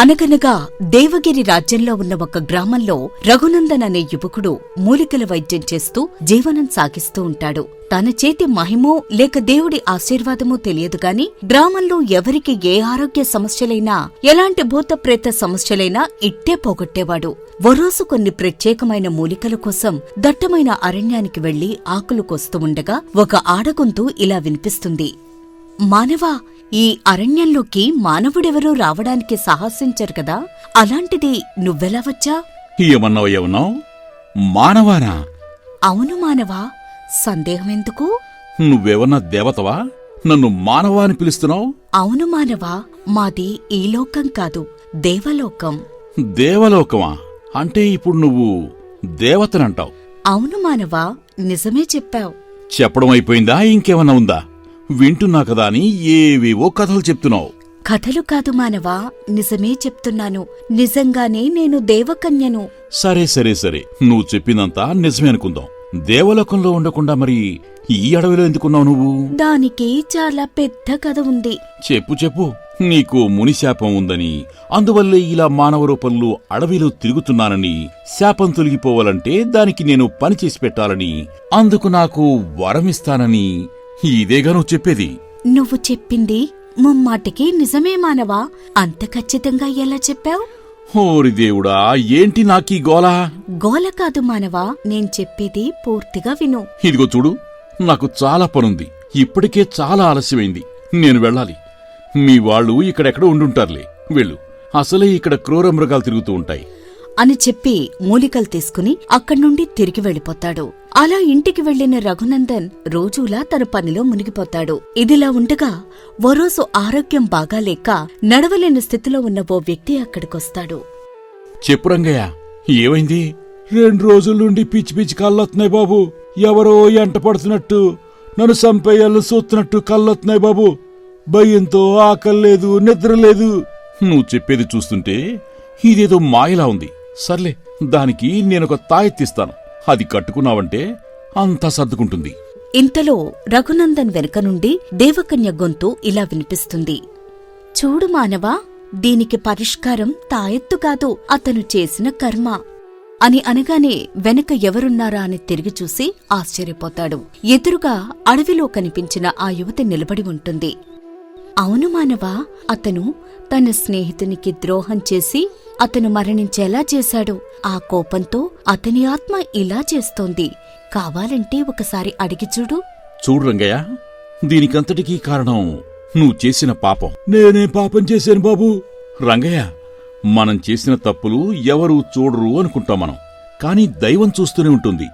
అనగనగా దేవగిరి రాజ్యంలో ఉన్న ఒక గ్రామంలో రఘునందన్ అనే యువకుడు మూలికల వైద్యం చేస్తూ జీవనం సాగిస్తూ ఉంటాడు. తన చేతి మహిమో లేక దేవుడి ఆశీర్వాదమో తెలియదుగాని గ్రామంలో ఎవరికి ఏ ఆరోగ్య సమస్యలైనా ఎలాంటి భూతప్రేత సమస్యలైనా ఇట్టే పోగొట్టేవాడు. ఓ రోజు కొన్ని ప్రత్యేకమైన మూలికల కోసం దట్టమైన అరణ్యానికి వెళ్లి ఆకులు కోస్తూ ఉండగా ఒక ఆడగొంతు ఇలా వినిపిస్తుంది. మానవా, ఈ అరణ్యంలోకి మానవుడెవరూ రావడానికి సాహసించరు కదా, అలాంటిది నువ్వెలా వచ్చా? ఏమన్నావు? మానవానా? అవును మానవా, సందేహమెందుకు? నువ్వేమన్నా దేవతవా? నన్ను మానవా అని పిలుస్తున్నావు? అవును మానవా, మాది ఈ లోకం కాదు, దేవలోకం. దేవలోకమా? అంటే ఇప్పుడు నువ్వు దేవతనంటావు? అవును మానవా, నిజమే చెప్పావు. చెప్పడం అయిపోయిందా? ఇంకేమన్నా ఉందా? వింటున్నా కదా అని ఏవేవో కథలు చెప్తున్నావు. కథలు కాదు మానవా, నిజమే చెప్తున్నాను. నిజంగానే నేను దేవకన్యను. సరే సరే సరే, నువ్వు చెప్పిందంతా నిజమే అనుకుందాం. దేవలోకంలో ఉండకుండా మరి ఈ అడవిలో ఎందుకున్నావు నువ్వు? దానికి చాలా పెద్ద కథ ఉంది. చెప్పు చెప్పు. నీకు మునిశాపం ఉందని, అందువల్లే ఇలా మానవ రూపంలో అడవిలో తిరుగుతున్నానని, శాపం తొలగిపోవాలంటే దానికి నేను పనిచేసి పెట్టాలని, అందుకు నాకు వరమిస్తానని, ఇదేగా నువ్వు చెప్పేది? నువ్వు చెప్పింది ముమ్మాటికి నిజమే మానవా. అంత ఖచ్చితంగా ఎలా చెప్పావు? ఓరి దేవుడా, ఏంటి నాకీ గోలా? గోల కాదు మానవా, నేను చెప్పేది పూర్తిగా విను. ఇదిగో చూడు, నాకు చాలా పనుంది. ఇప్పటికే చాలా ఆలస్యమైంది. నేను వెళ్ళాలి. మీ వాళ్ళు ఇక్కడెక్కడ ఉండుంటారులే. వెళ్ళు. అసలే ఇక్కడ క్రూర మృగాలు తిరుగుతూ ఉంటాయి అని చెప్పి మూలికలు తీసుకుని అక్కడ్నుండి తిరిగి వెళ్ళిపోతాడు. అలా ఇంటికి వెళ్లిన రఘునందన్ రోజూలా తన పనిలో మునిగిపోతాడు. ఇదిలా ఉండగా ఓ రోజు ఆరోగ్యం బాగాలేక నడవలేని స్థితిలో ఉన్న ఓ వ్యక్తి అక్కడికొస్తాడు. చెప్పు రంగయ్య, ఏమైంది? 2 రోజుల నుండి పిచ్చి పిచ్చి కళ్ళొస్తున్నాయి బాబు. ఎవరో ఎంట పడుతున్నట్టు, నన్ను సంపేయాలని చూస్తున్నట్టు కళ్ళొస్తున్నాయి బాబు. భయంతో ఆకల్లేదు, నిద్ర లేదు. నువ్వు చెప్పేది చూస్తుంటే ఇదేదో మాయలా ఉంది. సర్లే, దానికి నేనొక తాయెత్తిస్తాను. అది కట్టుకున్నావంటే అంతా సర్దుకుంటుంది. ఇంతలో రఘునందన్ వెనుక నుండి దేవకన్య గొంతు ఇలా వినిపిస్తుంది. చూడు మానవా, దీనికి పరిష్కారం తాయెత్తు కాదు, అతను చేసిన కర్మ అని అనగానే వెనక ఎవరున్నారా అని తిరిగి చూసి ఆశ్చర్యపోతాడు. ఎదురుగా అడవిలో కనిపించిన ఆ యువతి నిలబడి ఉంటుంది. అవును మానవా, అతను తన స్నేహితునికి ద్రోహం చేసి అతను మరణించేలా చేశాడు. ఆ కోపంతో అతని ఆత్మ ఇలా చేస్తోంది. కావాలంటే ఒకసారి అడిగి చూడు. చూడు రంగయ్య, దీనికంతటికీ కారణం నువ్వు చేసిన పాపం. నేనే పాపం చేశాను బాబు. రంగయ్య, మనం చేసిన తప్పులు ఎవరూ చూడరు అనుకుంటాం మనం, కాని దైవం చూస్తూనే ఉంటుంది.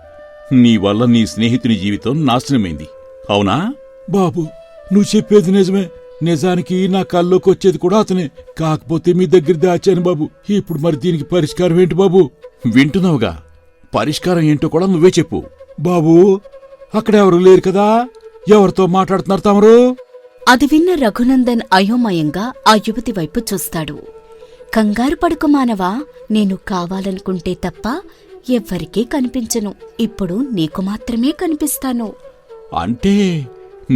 నీ వల్ల నీ స్నేహితుని జీవితం నాశనమైంది, అవునా? బాబు, నువ్వు చెప్పేది నిజమే. నిజానికి నా కల్లోకి వచ్చేది కూడా అతనే. కాకపోతే మీ దగ్గర దాచాను బాబు. ఇప్పుడు మరి దీనికి పరిష్కారం ఏంటి బాబు? వింటున్నావుగా, పరిష్కారం ఏంటో కూడా నువ్వే చెప్పు. బాబూ, అక్కడెవరూ లేరు కదా? ఎవరితో మాట్లాడుతున్నారు తమరు? అది విన్న రఘునందన్ అయోమయంగా ఆ యువతి వైపు చూస్తాడు. కంగారు పడుకు మానవా, నేను కావాలనుకుంటే తప్ప ఎవ్వరికీ కనిపించను. ఇప్పుడు నీకు మాత్రమే కనిపిస్తాను. అంటే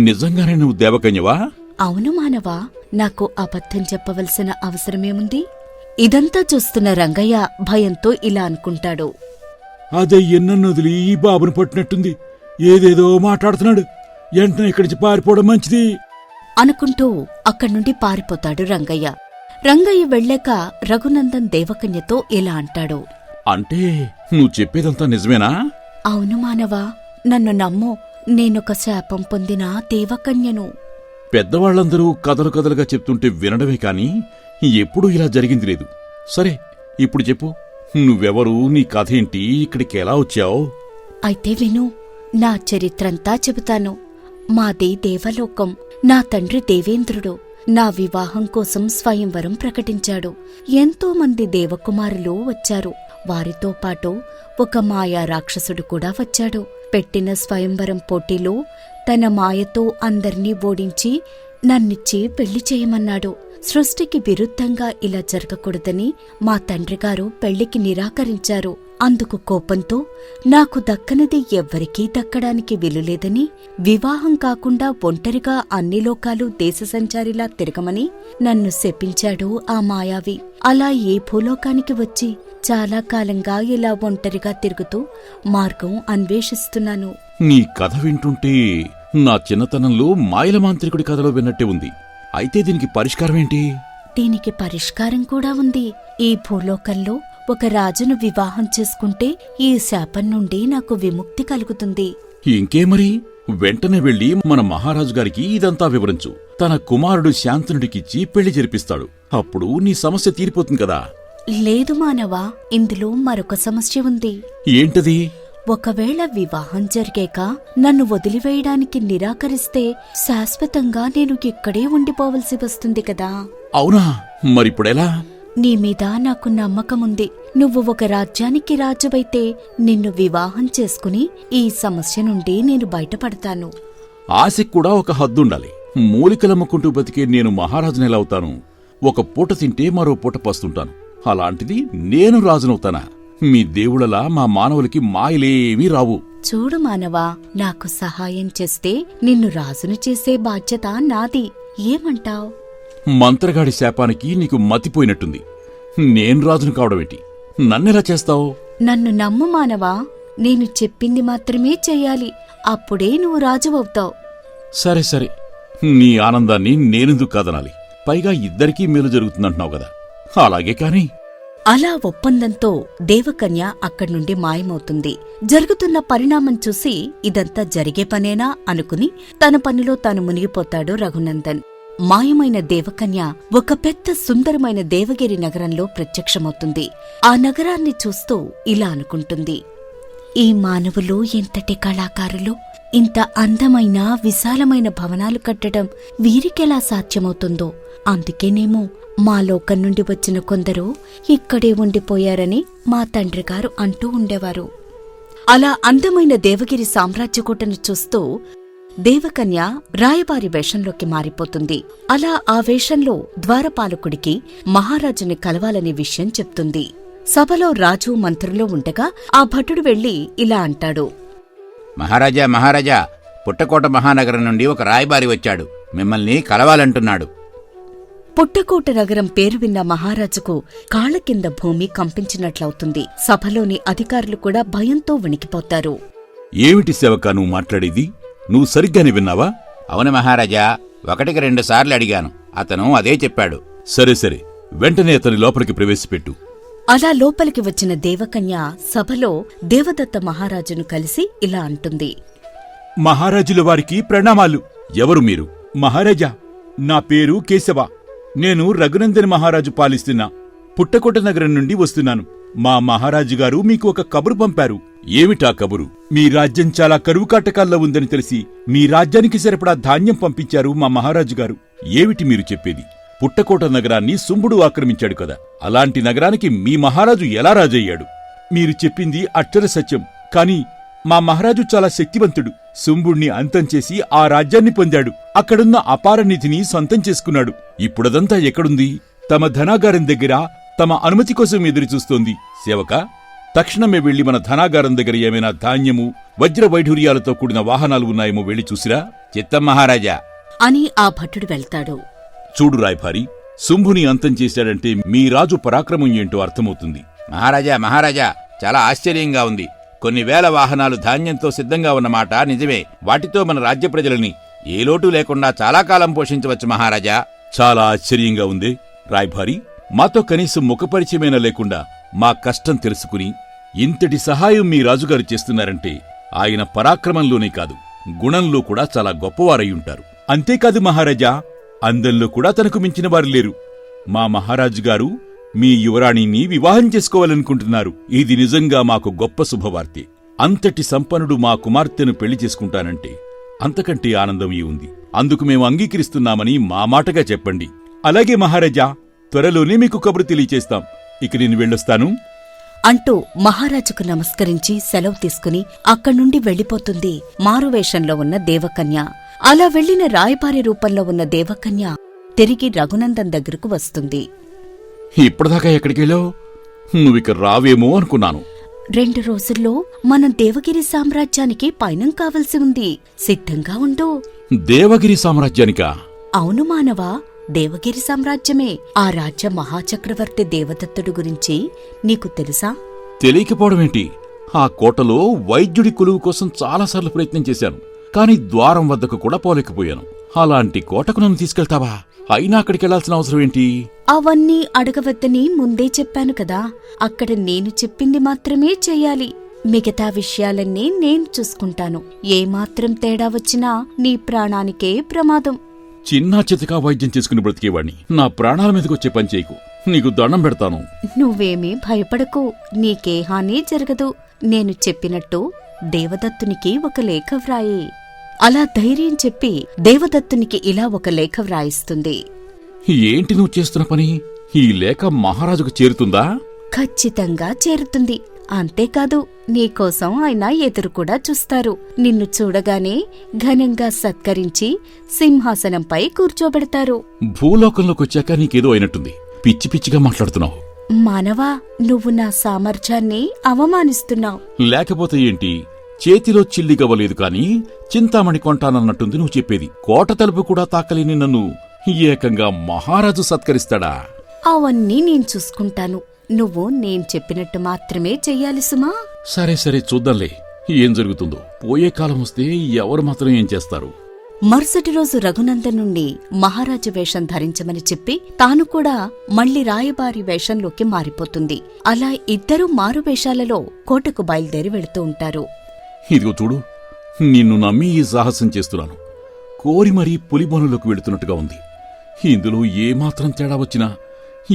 నిజంగానే నువ్వు దేవకన్యవా? అవును మానవా, నాకు అబద్ధం చెప్పవలసిన అవసరమేముంది? ఇదంతా చూస్తున్న రంగయ్య భయంతో ఇలా అనుకుంటాడు. అదే ఎన్నన్ను వదిలి ఈ బాబును పట్టినట్టుంది. ఏదేదో మాట్లాడుతున్నాడు. వెంటనే ఇక్కడి నుంచి పారిపోవడం మంచిది అనుకుంటూ అక్కడ్నుండి పారిపోతాడు రంగయ్య. రంగయ్య వెళ్ళాక రఘునందన్ దేవకన్యతో ఇలా అంటాడు. అంటే నువ్వు చెప్పేదంతా నిజమేనా? అవును మానవా, నన్ను నమ్ము. నేనొక శాపం పొందిన దేవకన్యను. పెద్దవాళ్లందరూ కథలు కథలుగా చెప్తుంటే వినడమే కాని ఎప్పుడూ ఇలా జరిగింది లేదు. సరే, ఇప్పుడు చెప్పు, నువ్వెవరు, నీ కథేంటి, ఇక్కడికి ఎలా వచ్చావు? అయితే విను, నా చరిత్రంతా చెబుతాను. మాది దేవలోకం. నా తండ్రి దేవేంద్రుడు నా వివాహం కోసం స్వయంవరం ప్రకటించాడు. ఎంతోమంది దేవకుమారులు వచ్చారు. వారితో పాటు ఒక మాయా రాక్షసుడు కూడా వచ్చాడు. పెట్టిన స్వయంవరం పోటీలో తన మాయతో అందర్నీ ఓడించి నన్నిచ్చి పెళ్లి చేయమన్నాడు. సృష్టికి విరుద్ధంగా ఇలా జరగకూడదని మా తండ్రిగారు పెళ్లికి నిరాకరించారు. అందుకు కోపంతో నాకు దక్కనిది ఎవ్వరికీ దక్కడానికి వీలులేదని, వివాహం కాకుండా ఒంటరిగా అన్ని లోకాలు దేశ సంచారిలా తిరగమని నన్ను శపించాడు ఆ మాయావి. అలా ఈ భూలోకానికి వచ్చి చాలా కాలంగా ఇలా ఒంటరిగా తిరుగుతూ మార్గం అన్వేషిస్తున్నాను. నీ కథ వింటుంటే నా చిన్నతనంలో మాయల మాంత్రికుడి కథలో విన్నట్టే ఉంది. అయితే దీనికి పరిష్కారమేంటి? దీనికి పరిష్కారం కూడా ఉంది. ఈ భూలోకంలో ఒక రాజును వివాహం చేసుకుంటే ఈ శాపం నుండి నాకు విముక్తి కలుగుతుంది. ఇంకే మరి, వెంటనే వెళ్లి మన మహారాజు గారికి ఇదంతా వివరించు. తన కుమారుడు శాంతనుడికిచ్చి పెళ్లి జరిపిస్తాడు. అప్పుడు నీ సమస్య తీరిపోతుంది కదా. లేదు మానవా, ఇందులో మరొక సమస్య ఉంది. ఏంటది? ఒకవేళ వివాహం జరిగాక నన్ను వదిలివేయడానికి నిరాకరిస్తే శాశ్వతంగా నేను ఇక్కడే ఉండిపోవలసి వస్తుంది కదా. అవునా? మరిప్పుడెలా? నీ మీద నాకు నమ్మకముంది. నువ్వు ఒక రాజ్యానికి రాజువైతే నిన్ను వివాహం చేసుకుని ఈ సమస్య నుండి నేను బయటపడతాను. ఆశకి కూడా ఒక హద్దుండాలి. మూలికలమ్ముకుంటూ బతికే నేను మహారాజునెలా అవుతాను? ఒక పూట తింటే మరో పూట పస్తుంటాను. అలాంటిది నేను రాజునవుతానా? మీ దేవుళ్ళలా మా మానవులకి మాయలేమీ రావు. చూడు మానవా, నాకు సహాయం చేస్తే నిన్ను రాజును చేసే బాధ్యత నాది. ఏమంటావ్? మంత్రగాడి శాపానికి నీకు మతిపోయినట్టుంది. నేను రాజును కావడమేంటి? నన్నెలా చేస్తావు? నన్ను నమ్ము మానవా, నేను చెప్పింది మాత్రమే చెయ్యాలి. అప్పుడే నువ్వు రాజువవుతావు. సరే సరే, నీ ఆనందాన్ని నేనెందుకు కాదనాలి? పైగా ఇద్దరికీ మేలు జరుగుతుందంటున్నావు కదా. అలాగే కాని. అలా ఒప్పందంతో దేవకన్య అక్కడ్నుండి మాయమవుతుంది. జరుగుతున్న పరిణామం చూసి ఇదంతా జరిగే పనేనా అనుకుని తన పనిలో తాను మునిగిపోతాడు రఘునందన్. మాయమైన దేవకన్య ఒక పెద్ద సుందరమైన దేవగిరి నగరంలో ప్రత్యక్షమవుతుంది. ఆ నగరాన్ని చూస్తూ ఇలా అనుకుంటుంది, ఈ మానవులు ఎంతటి కళాకారులు! ఇంత అందమైన విశాలమైన భవనాలు కట్టడం వీరికెలా సాధ్యమవుతుందో! అందుకేనేమో మా లోకం నుండి వచ్చిన కొందరు ఇక్కడే ఉండిపోయారని మా తండ్రిగారు అంటూ ఉండేవారు. అలా అందమైన దేవగిరి సామ్రాజ్యకోటను చూస్తూ దేవకన్య రాయబారి వేషంలోకి మారిపోతుంది. అలా ఆ వేషంలో ద్వారపాలకుడికి మహారాజుని కలవాలనే విషయం చెప్తుంది. సభలో రాజు మంత్రులు ఉండగా ఆ భటుడు వెళ్లి ఇలా అంటాడు, మహారాజా మహారాజా, పుట్టకోట మహానగరం నుండి ఒక రాయబారి వచ్చాడు. మిమ్మల్ని కలవాలంటున్నాడు. పుట్టకోట నగరం పేరు విన్న మహారాజుకు కాళ్ల కింద భూమి కంపించినట్లవుతుంది. సభలోని అధికారులు కూడా భయంతో వణికిపోతారు. ఏమిటి సేవకా నువ్వు మాట్లాడేది? నువ్వు సరిగ్గానే విన్నావా? అవును మహారాజా, 1-2 సార్లు అడిగాను. అతను అదే చెప్పాడు. సరే సరే, వెంటనే అతని లోపలికి ప్రవేశపెట్టు. అలా లోపలికి వచ్చిన దేవకన్య సభలో దేవదత్త మహారాజును కలిసి ఇలా అంటుంది, మహారాజుల వారికి ప్రణామాలు. ఎవరు మీరు? మహారాజా, నా పేరు కేశవ. నేను రఘునందన్ మహారాజు పాలిస్తున్నా పుట్టకోట నగరం నుండి వస్తున్నాను. మా మహారాజుగారు మీకు ఒక కబురు పంపారు. ఏమిటా కబురు? మీ రాజ్యం చాలా కరువు కాటకాల్లో ఉందని తెలిసి మీ రాజ్యానికి సరిపడా ధాన్యం పంపించారు మా మహారాజుగారు. ఏమిటి మీరు చెప్పేది? పుట్టకోట నగరాన్ని శుంభుడు ఆక్రమించాడు కదా. అలాంటి నగరానికి మీ మహారాజు ఎలా రాజయ్యాడు? మీరు చెప్పింది అక్షర సత్యం. కాని మా మహారాజు చాలా శక్తివంతుడు. శుంభుణ్ణి అంతం చేసి ఆ రాజ్యాన్ని పొందాడు. అక్కడున్న అపార నిధిని సొంతం చేసుకున్నాడు. ఇప్పుడదంతా ఎక్కడుంది? తమ ధనాగారం దగ్గర తమ అనుమతి కోసం ఎదురుచూస్తోంది. సేవక, తక్షణమే వెళ్లి మన ధనాగారం దగ్గర ఏమైనా ధాన్యము, వజ్ర వైఢూర్యాలతో కూడిన వాహనాలు ఉన్నాయేమో వెళ్లి చూసిరా. చిత్తం మహారాజా అని ఆ భటుడు వెళ్తాడు. చూడు రాయభారి, శుంభుని అంతం చేశాడంటే మీ రాజు పరాక్రమం ఏంటో అర్థమవుతుంది. మహారాజా మహారాజా, చాలా ఆశ్చర్యంగా ఉంది. కొన్ని వేల వాహనాలు ధాన్యంతో సిద్ధంగా ఉన్నమాట నిజమే. వాటితో మన రాజ్య ప్రజలని ఏ లోటు లేకుండా చాలా కాలం పోషించవచ్చు మహారాజా. చాలా ఆశ్చర్యంగా ఉంది రాయభారి. మాతో కనీసం ముఖపరిచయమైనా లేకుండా మా కష్టం తెలుసుకుని ఇంతటి సహాయం మీ రాజుగారు చేస్తున్నారంటే ఆయన పరాక్రమంలోనే కాదు, గుణంలో కూడా చాలా గొప్పవారయ్యుంటారు. అంతేకాదు మహారాజా, అందంలో కూడా తనకు మించిన వారు లేరు. మా మహారాజుగారు మీ యువరాణిని వివాహం చేసుకోవాలనుకుంటున్నారు. ఇది నిజంగా మాకు గొప్ప శుభవార్తే. అంతటి సంపన్నుడు మా కుమార్తెను పెళ్లి చేసుకుంటానంటే అంతకంటే ఆనందం ఏ ఉంది? అందుకు మేము అంగీకరిస్తున్నామని మా మాటగా చెప్పండి. అలాగే మహారాజా, త్వరలోనే మీకు కబురు తెలియచేస్తాం. ఇక నేను వెళ్ళొస్తాను అంటూ మహారాజుకు నమస్కరించి సెలవు తీసుకుని అక్కడ్నుండి వెళ్లిపోతుంది మారువేషంలో ఉన్న దేవకన్య. అలా వెళ్లిన రాయబారి రూపంలో ఉన్న దేవకన్య తిరిగి రఘునందన్ దగ్గరకు వస్తుంది. ఇప్పటిదాకా ఎక్కడికెళ్ళావు? నువ్విక రావేమో అనుకున్నాను. 2 రోజుల్లో మనం దేవగిరి సామ్రాజ్యానికి పయనం కావలసి ఉంది. సిద్ధంగా ఉండు. దేవగిరి సామ్రాజ్యానికా? అవును మానవా, దేవగిరి సామ్రాజ్యమే. ఆ రాజ్య మహాచక్రవర్తి దేవదత్తుడు గురించి నీకు తెలుసా? తెలియకపోవడమేంటి? ఆ కోటలో వైద్యుడి కొలువు కోసం చాలాసార్లు ప్రయత్నం చేశాను, కాని ద్వారం వద్దకు కూడా పోలేకపోయాను. అలాంటి కోటకు నన్ను తీసుకెళ్తావా? అయినా అక్కడికెళ్లాల్సిన అవసరం ఏంటి? అవన్నీ అడగవద్దని ముందే చెప్పాను కదా. అక్కడ నేను చెప్పింది మాత్రమే చెయ్యాలి. మిగతా విషయాలన్నీ నేను చూసుకుంటాను. ఏమాత్రం తేడా వచ్చినా నీ ప్రాణానికే ప్రమాదం. చిన్నా చితకా వైద్యం చేసుకుని బ్రతికేవాణ్ణి నా ప్రాణాల మీదకొచ్చే పని చేయకు. నీకు దండం పెడతాను. నువ్వేమీ భయపడకు, నీకే హాని జరగదు. నేను చెప్పినట్టు దేవదత్తునికి ఒక లేఖ వ్రాయి. అలా ధైర్యం చెప్పి దేవదత్తునికి ఇలా ఒక లేఖ వ్రాయిస్తుంది. ఏంటి నువ్వు చేస్తున్న పని? ఈ లేఖ మహారాజుకు చేరుతుందా? ఖచ్చితంగా చేరుతుంది. అంతేకాదు, నీకోసం ఆయన ఎదురుకూడా చూస్తారు. నిన్ను చూడగానే ఘనంగా సత్కరించి సింహాసనంపై కూర్చోబెడతారు. భూలోకంలోకొచ్చాక నీకేదో అయినట్టుంది. పిచ్చి పిచ్చిగా మాట్లాడుతున్నావు. మానవా, నువ్వు నా సామర్థ్యాన్ని అవమానిస్తున్నావు. లేకపోతే ఏంటి? చేతిలో చిల్లిగవ్వలేదు కాని చింతామణి కొంటానన్నట్టుంది నువ్వు చెప్పేది. కోట తలుపు కూడా తాకలేని నన్ను ఏకంగా మహారాజు సత్కరిస్తాడా? అవన్నీ నేను చూసుకుంటాను. నువ్వు నేను చెప్పినట్టు మాత్రమే చెయ్యాలి సుమా. సరే సరే, చూద్దాంలే ఏం జరుగుతుందో. పోయే కాలం వస్తే ఎవరు మాత్రం ఏం చేస్తారు? మరుసటి రోజు రఘునందన్ నుండి మహారాజు వేషం ధరించమని చెప్పి తాను కూడా మళ్లీ రాయబారి వేషంలోకి మారిపోతుంది. అలా ఇద్దరూ మారు వేషాలలో కోటకు బయలుదేరి వెళుతూ ఉంటారు. ఇదిగో చూడు, నిన్ను నమ్మి ఈ సాహసం చేస్తున్నాను. కోరి మరీ పులిబొనులోకి వెళుతున్నట్టుగా ఉంది. ఇందులో ఏమాత్రం తేడా వచ్చినా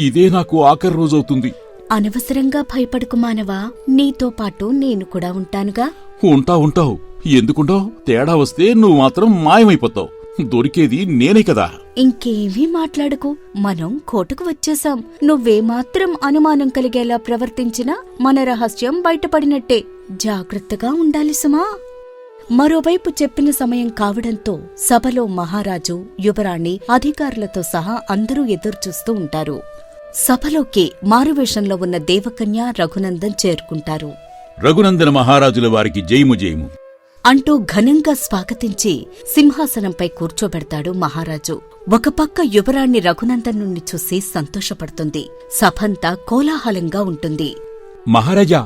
ఇదే నాకు ఆఖరి రోజవుతుంది. అనవసరంగా భయపడుకు మానవా, నీతో పాటు నేను కూడా ఉంటానుగా. ఉంటావు. ఎందుకుంటావు? తేడా వస్తే నువ్వు మాత్రం మాయమైపోతావు. దొరికేది నేనే కదా. ఇంకేమీ మాట్లాడకు. మనం కోటకు వచ్చేశాం. నువ్వేమాత్రం అనుమానం కలిగేలా ప్రవర్తించినా మన రహస్యం బయటపడినట్టే. జాగ్రత్తగా ఉండాలి సుమా. మరోవైపు చెప్పిన సమయం కావడంతో సభలో మహారాజు, యువరాణి, అధికారులతో సహా అందరూ ఎదురుచూస్తూ ఉంటారు. సభలోకి మారువేషంలో ఉన్న దేవకన్య, రఘునందన్ చేరుకుంటారు. రఘునందన మహారాజుల వారికి జయము జయము అంటూ ఘనంగా స్వాగతించి సింహాసనంపై కూర్చోబెడతాడు మహారాజు. ఒక పక్క యువరాణి రఘునందన్ నుండి చూసి సంతోషపడుతుంది. సభంతా కోలాహలంగా ఉంటుంది. మహారాజా,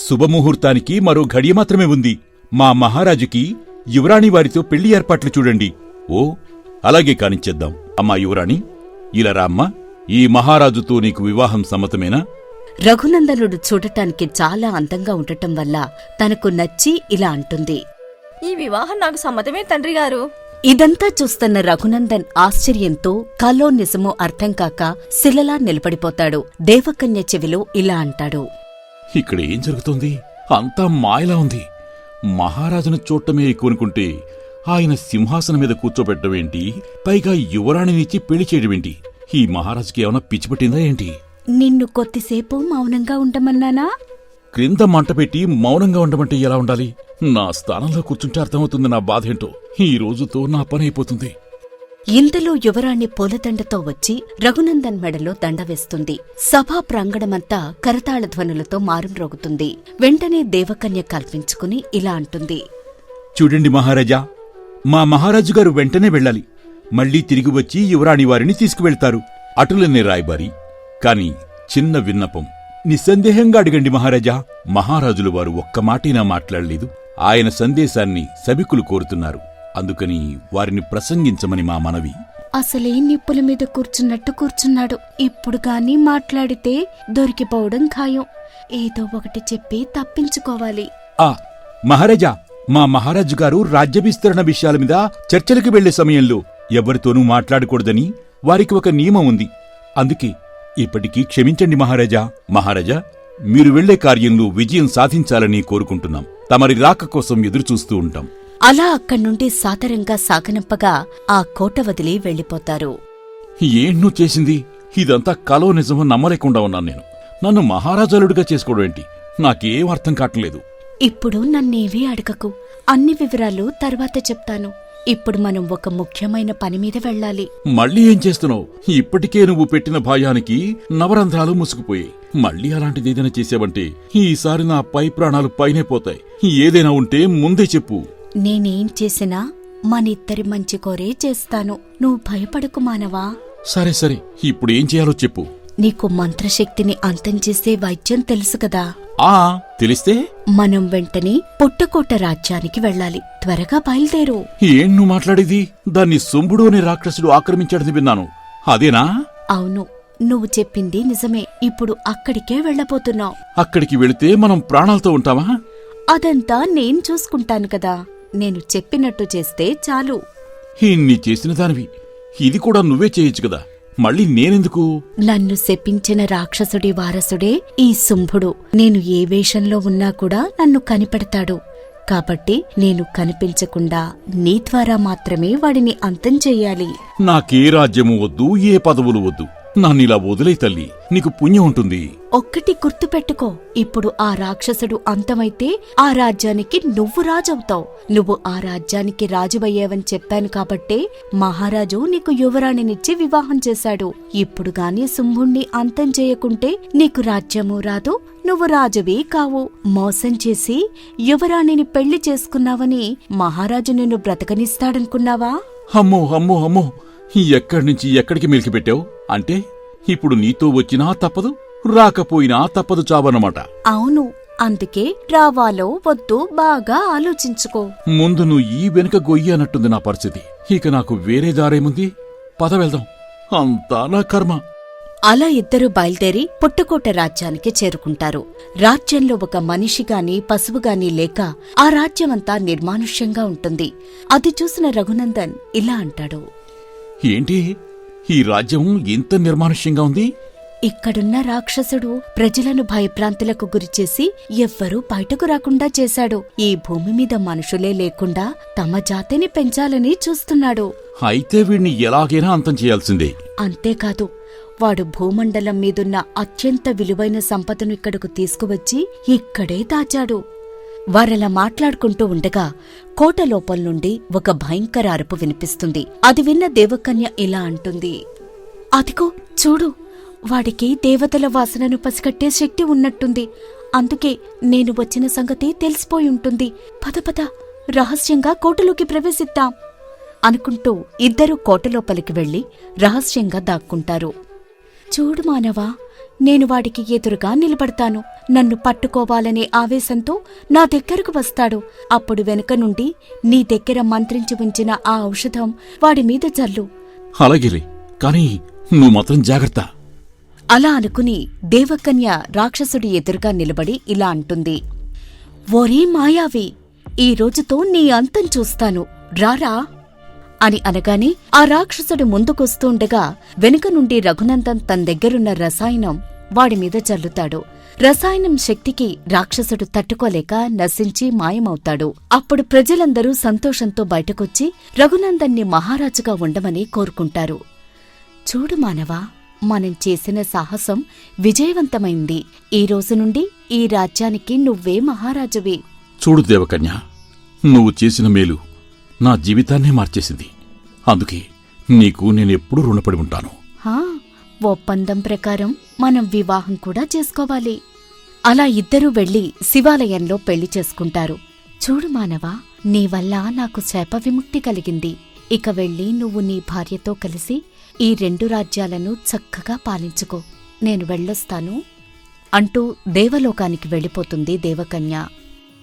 శుభముహూర్తానికి మరో ఘడియ మాత్రమే ఉంది. మా మహారాజుకి యువరాణి వారితో పెళ్లి ఏర్పాట్లు చూడండి. ఓ, అలాగే కానిచ్చేద్దాం. అమ్మా యువరాణి, ఇలా రామ్మా. ఈ మహారాజుతో నీకు వివాహం సమ్మతమేనా? రఘునందనుడు చూడటానికి చాలా అందంగా ఉండటం వల్ల తనకు నచ్చి ఇలా అంటుంది. ఈ వివాహం నాకు సమ్మతమే తండ్రి గారు. ఇదంతా చూస్తున్న రఘునందన్ ఆశ్చర్యంతో కలో నిజమో అర్థం కాక శిలలా నిలబడిపోతాడు. దేవకన్య చెవిలో ఇలా అంటాడు. ఇక్కడ ఏం జరుగుతోంది? అంతా మాయలా ఉంది. మహారాజును చూడటమే ఎక్కువనుకుంటే ఆయన సింహాసనం మీద కూర్చోబెట్టమేంటి? పైగా యువరాణినిచ్చి పెళ్లి చేయడమేంటి? ఈ మహారాజుకి ఏమైనా పిచ్చిపట్టిందా ఏంటి? నిన్ను కొద్దిసేపు మౌనంగా ఉండమన్నానా? క్రింద మంట పెట్టి మౌనంగా ఉండమంటే ఎలా ఉండాలి? నా స్థానంలో కూర్చుంటే అర్థమవుతుంది నా బాధేంటో. ఈ రోజుతో నా పని అయిపోతుంది. ఇంతలో యువరాణి పూలదండతో వచ్చి రఘునందన్ మెడలో దండ వేస్తుంది. సభా ప్రాంగణమంతా కరతాళ ధ్వనులతో మారుమ్రోగుతుంది. వెంటనే దేవకన్య కల్పించుకుని ఇలా అంటుంది. చూడండి మహారాజా, మా మహారాజు గారు వెంటనే వెళ్ళాలి. మళ్లీ తిరిగి వచ్చి యువరాణి వారిని తీసుకువెళ్తారు. అటులనే రాయబారి, కాని చిన్న విన్నపం. నిస్సందేహంగా అడగండి మహారాజా. మహారాజులు వారు ఒక్క మాటైనా మాట్లాడలేదు. ఆయన సందేశాన్ని సభికులు కోరుతున్నారు. అందుకని వారిని ప్రసంగించమని మా మనవి. అసలే నిప్పుల మీద కూర్చున్నట్టు కూర్చున్నాడు. ఇప్పుడు గాని మాట్లాడితే దొరికిపోవడం ఖాయం. ఏదో ఒకటి చెప్పి తప్పించుకోవాలి. మహారాజా, మా మహారాజు గారు రాజ్య విస్తరణ విషయాల మీద చర్చలకు వెళ్లే సమయంలో ఎవరితోనూ మాట్లాడకూడదని వారికి ఒక నియమం ఉంది. అందుకే ఇప్పటికీ క్షమించండి మహారాజా. మహారాజా, మీరు వెళ్లే కార్యంలో విజయం సాధించాలని కోరుకుంటున్నాం. తమరి రాక కోసం ఎదురుచూస్తూ ఉంటాం. అలా అక్కడ్నుండి సాదరంగా సాగనంపగా ఆ కోట వదిలి వెళ్లిపోతారు. ఏంటూ చేసింది? ఇదంతా కలో నిజమో నమ్మలేకుండా ఉన్నాను నేను. నన్ను మహారాజాలుడిగా చేసుకోవడం ఏంటి? నాకేం అర్థం కావట్లేదు. ఇప్పుడు నన్నేవీ అడగకు. అన్ని వివరాలు తర్వాత చెప్తాను. ఇప్పుడు మనం ఒక ముఖ్యమైన పని మీద వెళ్ళాలి. మళ్ళీ ఏం చేస్తున్నావు? ఇప్పటికే నువ్వు పెట్టిన భయానికి నవరంధ్రాలు మూసుకుపోయాయి. మళ్ళీ అలాంటిదేదైనా చేసావంటే ఈసారి నా పై ప్రాణాలు పైనే పోతాయి. ఏదైనా ఉంటే ముందే చెప్పు. నేనేం చేసినా మనిద్దరి మంచి కోరే చేస్తాను. నువ్వు భయపడకు మానవా. సరే సరే, ఇప్పుడేం చేయాలో చెప్పు. నీకు మంత్రశక్తిని అంతం చేసే వైద్యం తెలుసు కదా. ఆ తెలిస్తే మనం వెంటనే పుట్టకోట రాజ్యానికి వెళ్ళాలి. త్వరగా బయలుదేరు. ఏం నువ్వు మాట్లాడేది? దాన్ని శుంభుడు అనే రాక్షసుడు ఆక్రమించాడని విన్నాను. అదేనా? అవును, నువ్వు చెప్పింది నిజమే. ఇప్పుడు అక్కడికే వెళ్ళబోతున్నావు. అక్కడికి వెళితే మనం ప్రాణాలతో ఉంటామా? అదంతా నేను చూసుకుంటాను కదా. నేను చెప్పినట్టు చేస్తే చాలు. ఇన్ని చేసిన దానివి ఇది కూడా నువ్వే చేయొచ్చు కదా, మళ్ళీ నేనెందుకు? నన్ను శపించిన రాక్షసుడి వారసుడే ఈ శుంభుడు. నేను ఏ వేషంలో ఉన్నా కూడా నన్ను కనిపెడతాడు. కాబట్టి నేను కనిపించకుండా నీ ద్వారా మాత్రమే వాడిని అంతం చెయ్యాలి. నాకే రాజ్యము వద్దు, ఏ పదవులు వద్దు. నన్నిలా వదిలే తల్లి, నీకు పుణ్యం ఉంటుంది. ఒక్కటి గుర్తుపెట్టుకో, ఇప్పుడు ఆ రాక్షసుడు అంతమైతే ఆ రాజ్యానికి నువ్వు రాజవుతావు. నువ్వు ఆ రాజ్యానికి రాజువయ్యావని చెప్పాను కాబట్టే మహారాజు నీకు యువరాణినిచ్చి వివాహం చేశాడు. ఇప్పుడు గాని శుంభుణ్ణి అంతం చేయకుంటే నీకు రాజ్యము రాదు, నువ్వు రాజువే కావు. మోసం చేసి యువరాణిని పెళ్లి చేసుకున్నావని మహారాజు నిన్ను బ్రతకనిస్తాడనుకున్నావా? అమ్మో అమ్మో అమ్మో, ఎక్కడ్నుంచి ఎక్కడికి మెలికిపెట్టావు? అంటే ఇప్పుడు నీతో వచ్చినా తప్పదు, రాకపోయినా తప్పదు చావన్నమాట. అవును, అందుకే రావాలో వద్దు బాగా ఆలోచించుకో. ముందు నువ్వు ఈ వెనుక గొయ్యి అన్నట్టుంది నా పరిస్థితి. ఇక నాకు వేరే దారేముంది? పద వెళ్దాం, అంతా నా కర్మ. అలా ఇద్దరూ బయల్దేరి పుట్టకోట రాజ్యానికి చేరుకుంటారు. రాజ్యంలో ఒక మనిషిగాని పశువుగాని లేక ఆ రాజ్యమంతా నిర్మానుష్యంగా ఉంటుంది. అది చూసిన రఘునందన్ ఇలా అంటాడు. ఏంటి ఈ రాజ్యం ఇంత నిర్మానుష్యంగా ఉంది? ఇక్కడున్న రాక్షసుడు ప్రజలను భయభ్రాంతులకు గురిచేసి ఎవ్వరూ బయటకు రాకుండా చేశాడు. ఈ భూమి మీద మనుషులే లేకుండా తమ జాతిని పెంచాలని చూస్తున్నాడు. అయితే వీణ్ణి ఎలాగైనా అంతం చేయాల్సిందే. అంతేకాదు, వాడు భూమండలం మీదున్న అత్యంత విలువైన సంపదను ఇక్కడకు తీసుకువచ్చి ఇక్కడే దాచాడు. వారలా మాట్లాడుకుంటూ ఉండగా కోట లోపల నుండి ఒక భయంకర అరుపు వినిపిస్తుంది. అది విన్న దేవకన్య ఇలా అంటుంది. అదిగో చూడు, వాడికి దేవతల వాసనను పసిగట్టే శక్తి ఉన్నట్టుంది. అందుకే నేను వచ్చిన సంగతి తెలిసిపోయి ఉంటుంది. పద పద, రహస్యంగా కోటలోకి ప్రవేశిద్దాం అనుకుంటూ ఇద్దరూ కోటలోపలికి వెళ్లి రహస్యంగా దాక్కుంటారు. చూడు మానవా, నేను వాడికి ఎదురుగా నిలబడతాను. నన్ను పట్టుకోవాలనే ఆవేశంతో నా దగ్గరకు వస్తాడు. అప్పుడు వెనుక నుండి నీ దగ్గర మంత్రించి ఉంచిన ఆ ఔషధం వాడి మీద జల్లు. అలాగేలే, కాని నువ్వు మాత్రం జాగ్రత్త. అలా అనుకుని దేవకన్య రాక్షసుడి ఎదురుగా నిలబడి ఇలా అంటుంది. ఓరీ మాయావి, ఈ రోజుతో నీ అంతం చూస్తాను, రారా అని అనగానే ఆ రాక్షసుడు ముందుకొస్తూండగా వెనుక నుండి రఘునందన్ తన దగ్గరున్న రసాయనం వాడిమీద చల్లుతాడు. రసాయనం శక్తికి రాక్షసుడు తట్టుకోలేక నశించి మాయమవుతాడు. అప్పుడు ప్రజలందరూ సంతోషంతో బయటకొచ్చి రఘునందన్ని మహారాజుగా ఉండమని కోరుకుంటారు. చూడు మానవా, మనం చేసిన సాహసం విజయవంతమైంది. ఈ రోజు నుండి ఈ రాజ్యానికి నువ్వే మహారాజువి. చూడు దేవకన్య, నువ్వు చేసిన మేలు నా జీవితాన్నే మార్చేసింది. అందుకే నీకు నేనెప్పుడూ రుణపడి ఉంటాను. ఒప్పందం ప్రకారం మనం వివాహం కూడా చేసుకోవాలి. అలా ఇద్దరూ వెళ్లి శివాలయంలో పెళ్లి చేసుకుంటారు. చూడు మానవా, నీ వల్ల నాకు శాప విముక్తి కలిగింది. ఇక వెళ్లి నువ్వు నీ భార్యతో కలిసి ఈ 2 రాజ్యాలను చక్కగా పాలించుకో. నేను వెళ్ళొస్తాను అంటూ దేవలోకానికి వెళ్ళిపోతుంది దేవకన్య.